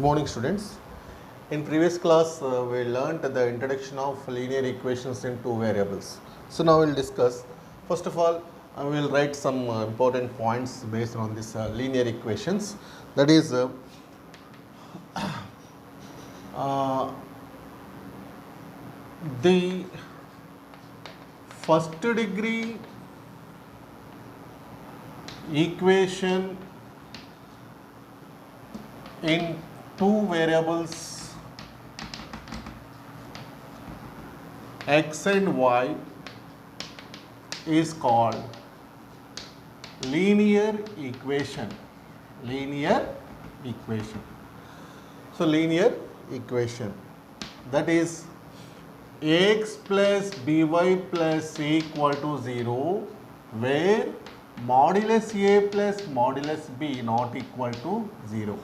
morning, students. In previous class, we learnt the introduction of linear equations in two variables. So now we'll discuss. First of all, I will write some important points based on this linear equations. That is, the first degree equation in two variables x and y is called linear equation. Linear equation. So linear equation, that is ax plus by plus c equal to 0, where modulus a plus modulus b not equal to 0.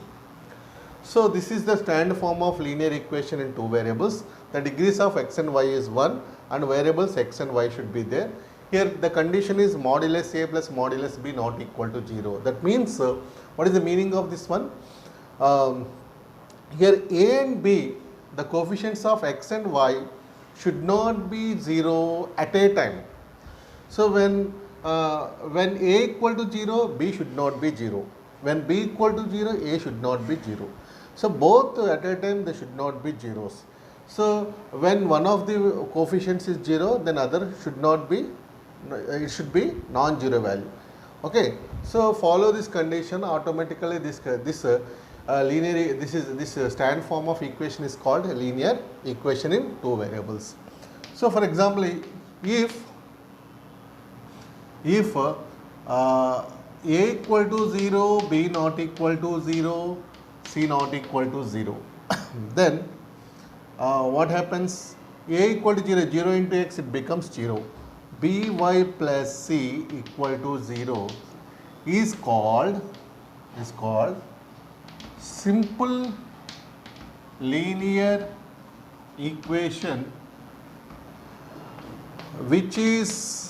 So this is the standard form of linear equation in two variables. The degrees of x and y is 1 and variables x and y should be there. Here the condition is modulus a plus modulus b not equal to 0. That means, what is the meaning of this one? Here a and b, the coefficients of x and y should not be 0 at a time. So when a equal to 0, b should not be 0. When b equal to 0, a should not be 0. So both at a time they should not be zeros. So when one of the coefficients is 0, then other should not be, it should be non-zero value. Okay. So follow this condition, automatically this standard form of equation is called linear equation in two variables. So for example, if a equal to 0, b not equal to 0, c not equal to 0, then what happens? A equal to 0, 0 into x, it becomes 0. by plus c equal to 0 is called simple linear equation, which is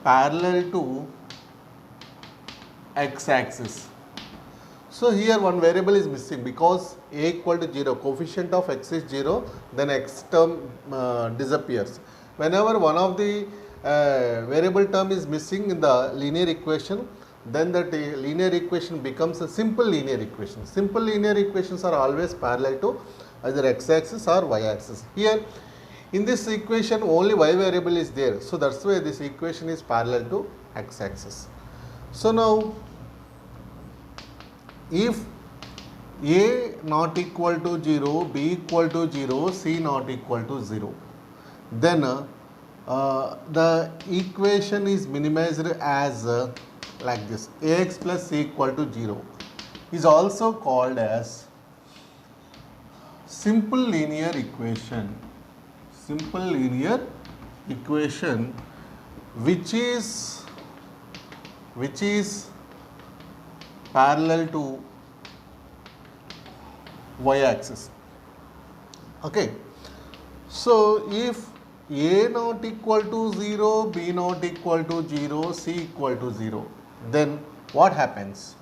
parallel to x-axis. So here one variable is missing because a equal to 0, coefficient of x is 0, then x term disappears. Whenever one of the variable term is missing in the linear equation, then that linear equation becomes a simple linear equation. Simple linear equations are always parallel to either x-axis or y-axis. Here in this equation only y variable is there, so that's why this equation is parallel to x-axis. So now if a not equal to 0, b equal to 0, c not equal to 0, then the equation is minimized as like this: ax plus c equal to 0 is also called as simple linear equation. Simple linear equation, which is parallel to y-axis. Okay. So if a not equal to 0, b not equal to 0, c equal to 0, then what happens?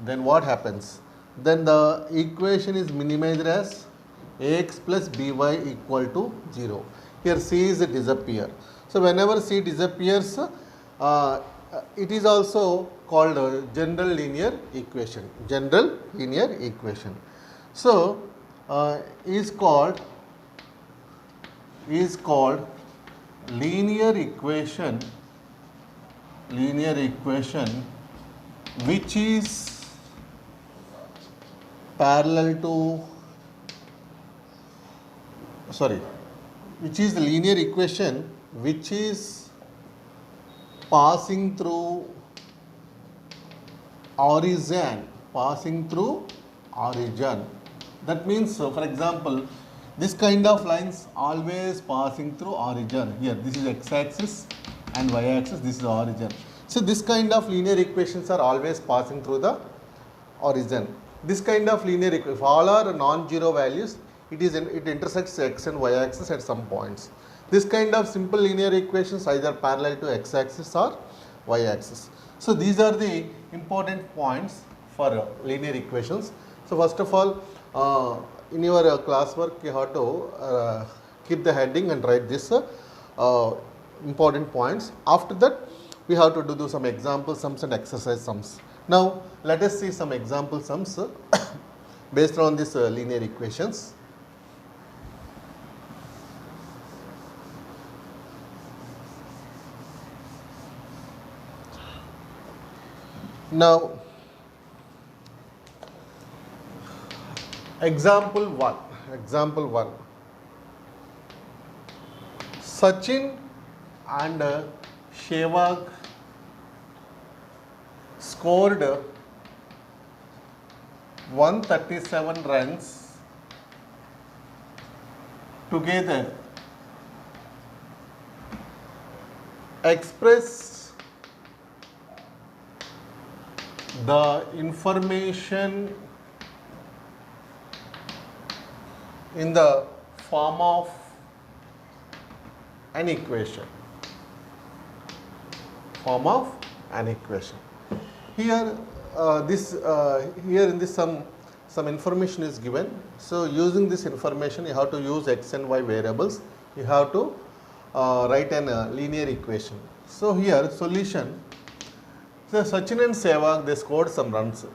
Then the equation is minimized as ax plus by equal to 0. Here c is disappear. So whenever c disappears, it is also called a general linear equation. General linear equation. So is called linear equation, which is parallel to, which is the linear equation which is passing through origin. That means, for example, this kind of lines always passing through origin. Here this is x-axis and y-axis, this is origin. So this kind of linear equations are always passing through the origin. This kind of linear equation, if all are non-zero values, it intersects x and y-axis at some points. This kind of simple linear equations either parallel to x-axis or y-axis. So these are the important points for linear equations. So first of all, in your classwork you have to keep the heading and write this important points. After that we have to do some example sums and exercise sums. Now let us see some example sums based on this linear equations. Now example 1. Sachin and Sehwag scored 137 runs together. Express the information in the form of an equation. Here, here in this some information is given. So using this information, you have to use x and y variables. You have to write a linear equation. So here solution. So Sachin and Sehwag, they scored some runs.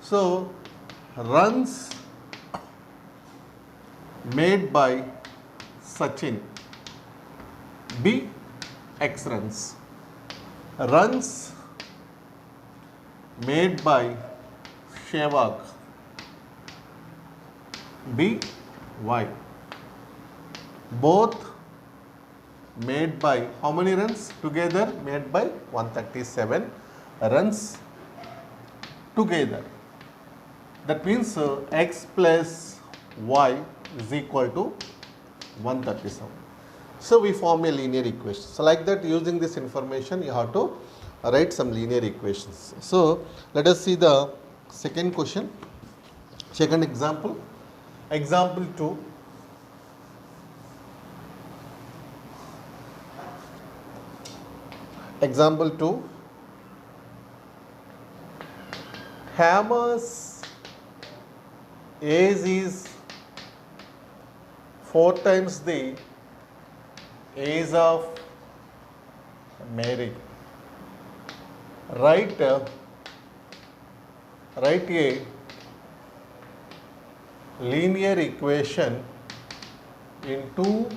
So runs made by Sachin, B x runs. Runs made by Sehwag, B y. Both made by how many runs together? Made by 137 runs together. That means x plus y is equal to 137. So we form a linear equation. So like that, using this information you have to write some linear equations. So let us see the second question, second example. Example 2. Example 2. Hammer's age is 4 times the age of Mary. Write a linear equation in 2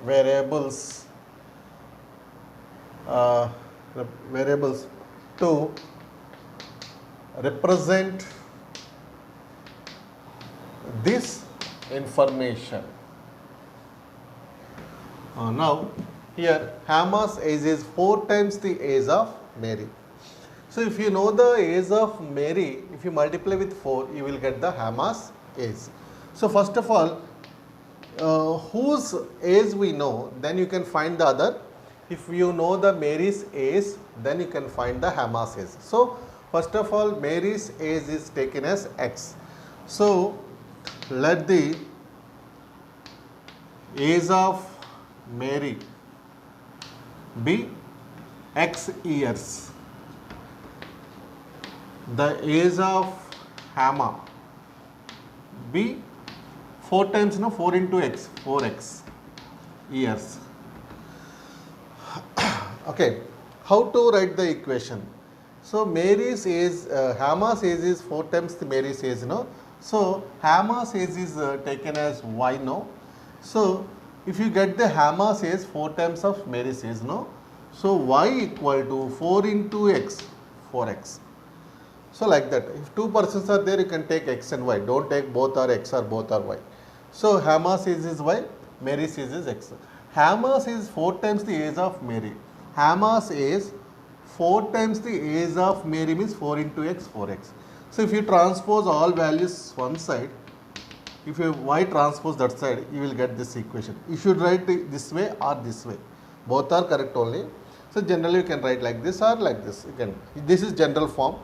variables to represent this information. Now here Hammer's age is 4 times the age of Mary. So if you know the age of Mary, if you multiply with 4, you will get the Hammer's age. So first of all, whose age we know, then you can find the other. If you know the Mary's age, then you can find the Hammer's age. So first of all, Mary's age is taken as x. So let the age of Mary be x years. The age of Hammer be 4 times, 4 into x, 4x years. Okay, how to write the equation? So Mary's age, Hammer's age is 4 times the Mary's age, So Hammer's age is taken as y, So if you get the Hammer's age 4 times of Mary's age, So y equal to 4 into x, 4x. So like that, if 2 persons are there, you can take x and y. Don't take both are x or both are y. So Hammer's age is y, Mary's age is x. Hammer's age is 4 times the age of Mary. Hammer's age 4 times the age of Mary means 4 into x, 4x. So if you transpose all values one side, if you y transpose that side, you will get this equation. You should write it this way or this way. Both are correct only. So generally you can write like this or like this. You can. This is general form.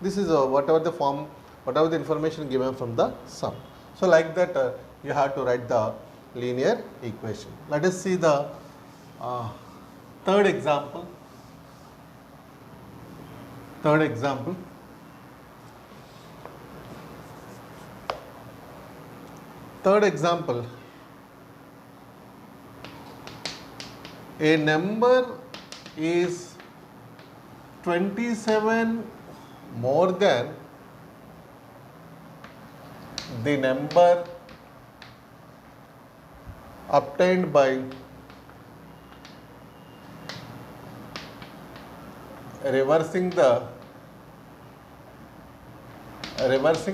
This is whatever the form, whatever the information given from the sum. So like that you have to write the linear equation. Let us see the third example. Third example, a number is 27 more than the number obtained by reversing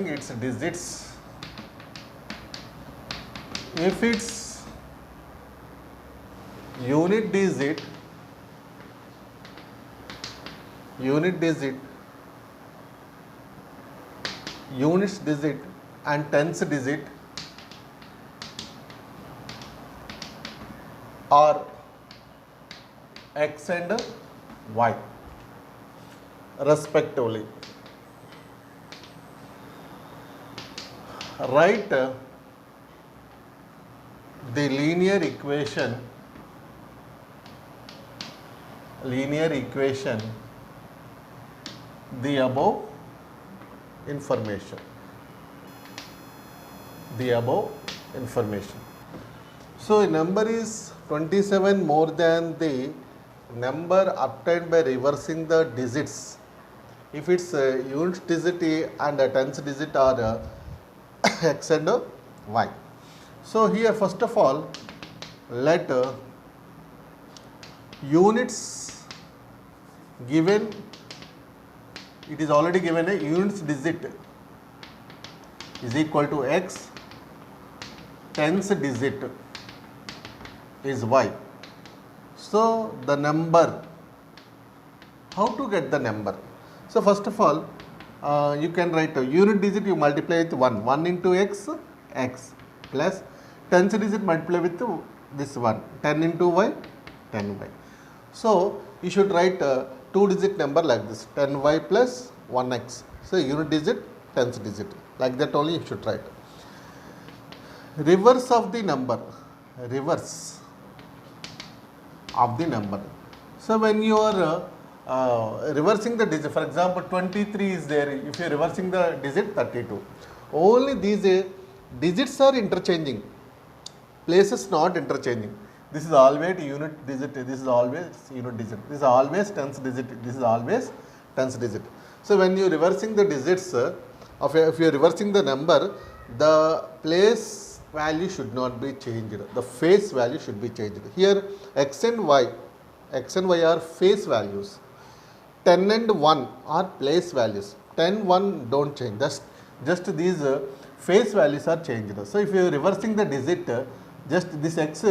its digits if its unit digit units digit and tens digit are x and y respectively. Write the linear equation the above information. So a number is 27 more than the number obtained by reversing the digits if its unit digit and tens digit are x and y. So here first of all let units given, it is already given a units digit is equal to x, tens digit is y. So the number, how to get the number? So first of all you can write a unit digit, you multiply with 1 into x, plus tens digit multiply with this 1, 10 into y, 10y. So you should write a 2-digit number like this, 10y plus 1x. So unit digit, tens digit, like that only you should write. Reverse of the number. So when you are reversing the digit, for example 23 is there, if you are reversing the digit 32, only these digits are interchanging, places not interchanging. This is always unit digit, this is always unit digit, this is always tens digit, this is always tens digit. So when you are reversing the digits if you are reversing the number, the place value should not be changed, the face value should be changed. Here x and y are face values, 10 and 1 are place values. 10, 1 don't change, just these face values are changed. So if you are reversing the digit, just this x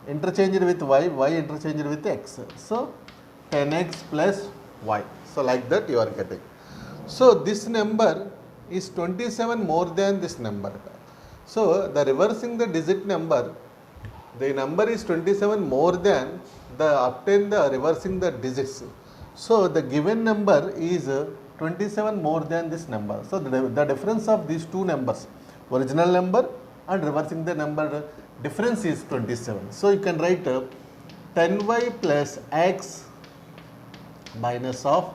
interchanged with y interchanged with x. So 10x plus y. So like that you are getting. So this number is 27 more than this number. So the reversing the digit number, the number is 27 more than the obtain the reversing the digits. So the given number is 27 more than this number. So the difference of these two numbers, original number and reversing the number, difference is 27. So you can write 10y plus x minus of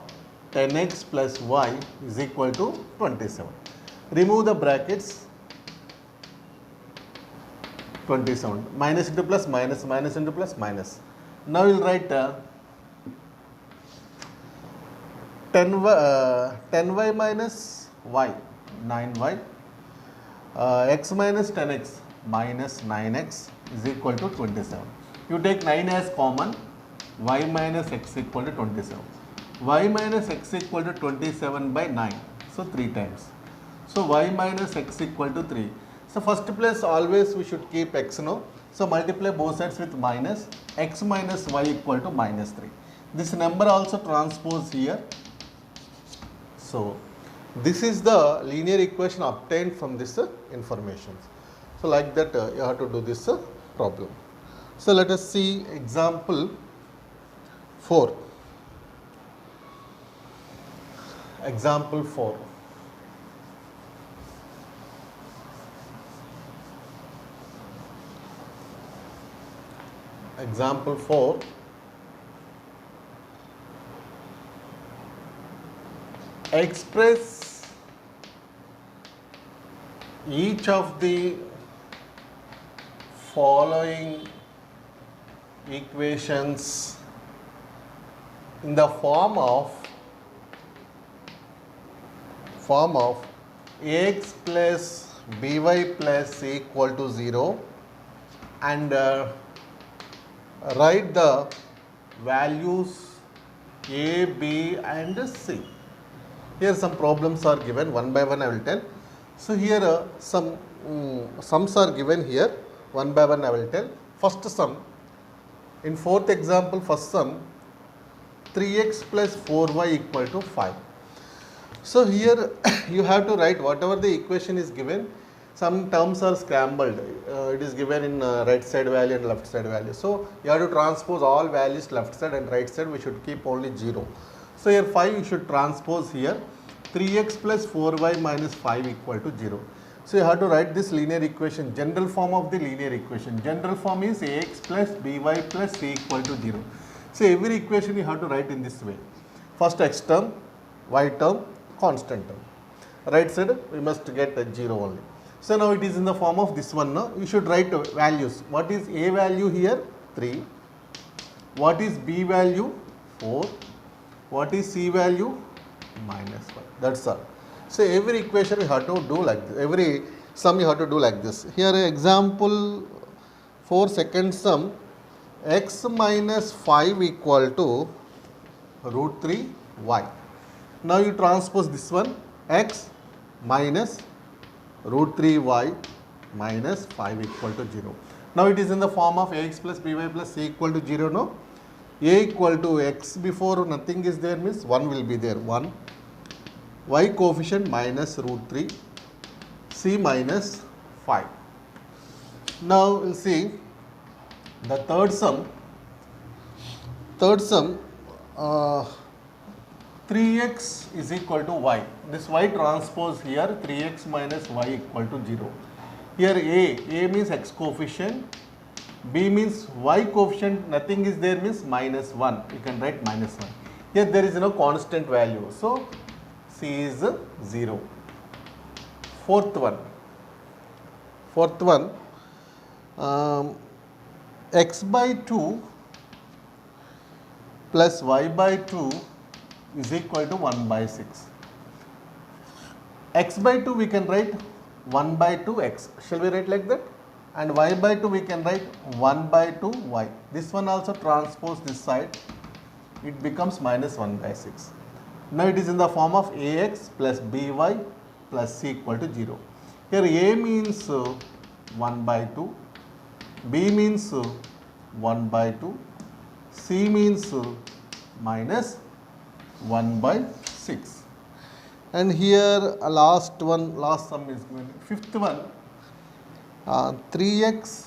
10x plus y is equal to 27. Remove the brackets, 27, minus into plus minus, minus into plus minus. Now we will write 10y minus y, 9y, x minus 10x minus 9x is equal to 27. You take 9 as common, y minus x equal to 27. Y minus x equal to 27 by 9, so 3 times. So y minus x equal to 3. So first place always we should keep x, no? So multiply both sides with minus, x minus y equal to minus 3. This number also transpose here. So this is the linear equation obtained from this information. So like that you have to do this problem. So let us see example 4. Example 4. Example 4. Express each of the following equations in the form of ax plus by plus c equal to 0 and write the values a, b and c. Here some problems are given, one by one I will tell. So here some sums are given here, one by one I will tell. First sum, in fourth example, first sum 3x plus 4y equal to 5. So here you have to write whatever the equation is given. Some terms are scrambled. It is given in right side value and left side value. So you have to transpose all values left side and right side. We should keep only 0. So here 5 you should transpose here. 3x plus 4y minus 5 equal to 0. So you have to write this linear equation, general form of the linear equation. General form is ax plus by plus c equal to 0. So every equation you have to write in this way. First x term, y term, constant term. Right side we must get a 0 only. So now it is in the form of this one. Now you should write values. What is a value here? 3. What is b value? 4. What is c value? Minus 1. That's all. So every equation you have to do like this. Every sum you have to do like this. Here example for second sum, x minus 5 equal to root 3 y. Now you transpose this one, x minus root 3 y minus 5 equal to 0. Now it is in the form of ax plus by plus c equal to 0. No, a equal to x before nothing is there means 1 will be there, 1. Y coefficient minus root 3, c minus 5. Now we will see the third sum. 3x is equal to y. This y transpose here, 3x minus y equal to 0. Here a means x coefficient, b means y coefficient, nothing is there means minus 1. You can write minus 1. Here there is no constant value. So c is 0. Fourth one, x by 2 plus y by 2 is equal to 1 by 6. X by 2 we can write 1 by 2 x. Shall we write like that? And y by 2 we can write 1 by 2 y. This one also transpose this side. It becomes minus 1 by 6. Now it is in the form of ax plus by plus c equal to 0. Here a means 1 by 2, b means 1 by 2, c means minus 1 by 6. And here last sum is given. Fifth one, 3x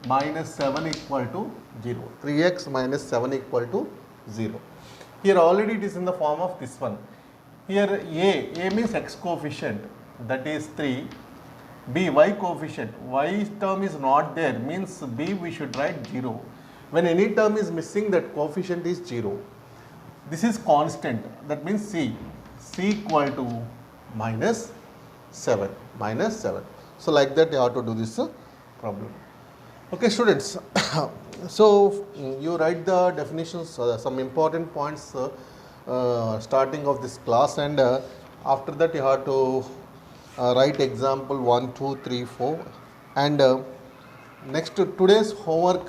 minus 7 equal to 0. 3x minus 7 equal to 0. Here already it is in the form of this one. Here a means x coefficient, that is 3. B, y coefficient, y term is not there, means b we should write 0. When any term is missing, that coefficient is 0. This is constant, that means c equal to minus 7. So like that you have to do this problem. Okay students, so you write the definitions, some important points starting of this class, and after that you have to write example 1, 2, 3, 4, and next today's homework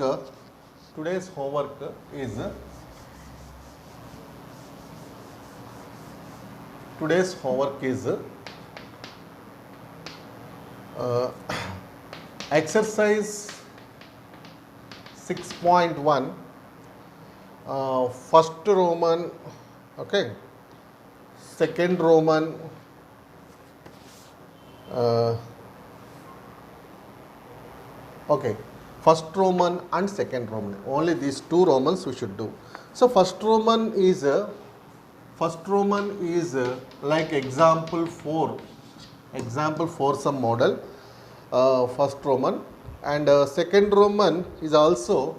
is exercise 6.1, first Roman, okay, second Roman, okay, first Roman and second Roman, only these two Romans we should do. So first Roman is like example 4 some model, first Roman, and second Roman is also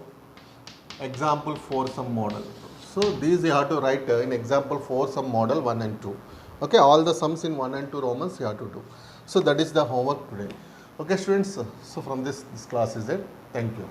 example 4 some model. So these you have to write in example 4 some model 1 and 2. Okay, all the sums in 1 and 2 Romans you have to do. So that is the homework today. Okay students, so from this class is it. Thank you.